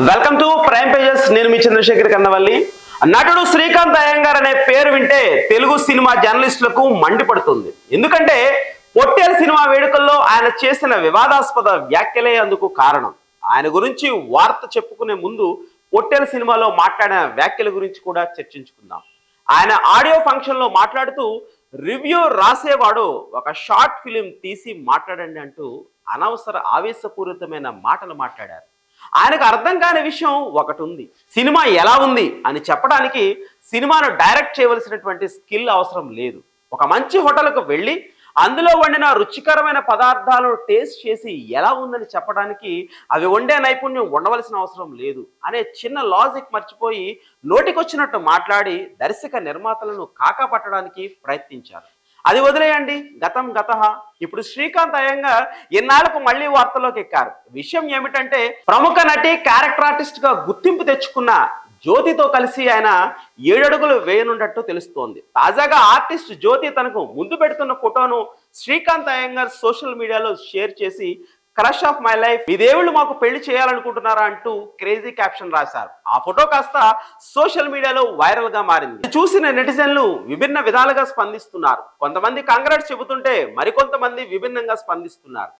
Welcome to prime pages. నేను మీ చంద్రశేఖర్ కన్నవల్లి. నటుడు శ్రీకాంత్ అయ్యంగార్ అనే పేరు వింటే తెలుగు సినిమా జర్నలిస్టులకు మండిపడుతుంది. ఎందుకంటే పొట్టేల్ సినిమా వేడుకల్లో ఆయన చేసిన వివాదాస్పద వ్యాఖ్యలే అందుకు కారణం. ఆయన గురించి వార్త చెప్పుకునే ముందు పొట్టేల్ సినిమాలో మాట్లాడిన వ్యాఖ్యల గురించి కూడా చర్చించుకుందాం. ఆయన ఆడియో ఫంక్షన్ లో మాట్లాడుతూ రివ్యూ రాసేవాడు ఒక షార్ట్ ఫిలిం తీసి మాట్లాడండి అంటూ అనవసర ఆవేశపూరితమైన మాటలు మాట్లాడారు. ఆయనకు అర్థం కాని విషయం ఒకటి ఉంది. సినిమా ఎలా ఉంది అని చెప్పడానికి సినిమాను డైరెక్ట్ చేయవలసినటువంటి స్కిల్ అవసరం లేదు. ఒక మంచి హోటల్కు వెళ్ళి అందులో వండిన రుచికరమైన పదార్థాలను టేస్ట్ చేసి ఎలా ఉందని చెప్పడానికి అవి వండే నైపుణ్యం ఉండవలసిన అవసరం లేదు అనే చిన్న లాజిక్ మర్చిపోయి నోటికొచ్చినట్టు మాట్లాడి దర్శక నిర్మాతలను కాకాపట్టడానికి ప్రయత్నించారు. అది వదిలేయండి, గతం గతః. ఇప్పుడు శ్రీకాంత్ అయ్యంగార్ ఎన్నాళ్లకు మళ్లీ వార్తల్లోకి ఎక్కారు. విషయం ఏమిటంటే ప్రముఖ నటి, క్యారెక్టర్ ఆర్టిస్ట్ గా గుర్తింపు తెచ్చుకున్న జ్యోతితో కలిసి ఆయన 7 అడుగులు వేయనున్నట్టు తెలుస్తోంది. తాజాగా ఆర్టిస్ట్ జ్యోతి తనకు ముందు పెడుతున్న ఫోటోను శ్రీకాంత్ అయ్యంగార్ సోషల్ మీడియాలో షేర్ చేసి క్రష్ ఆఫ్ మై లైఫ్, మీ దేవుళ్ళు మాకు పెళ్లి చేయాలనుకుంటున్నారా అంటూ క్రేజీ క్యాప్షన్ రాశారు. ఆ ఫోటో కాస్త సోషల్ మీడియాలో వైరల్ గా మారింది. చూసిన నెటిజన్లు విభిన్న విధాలుగా స్పందిస్తున్నారు. కొంతమంది కంగ్రాట్స్ చెబుతుంటే మరికొంతమంది విభిన్నంగా స్పందిస్తున్నారు.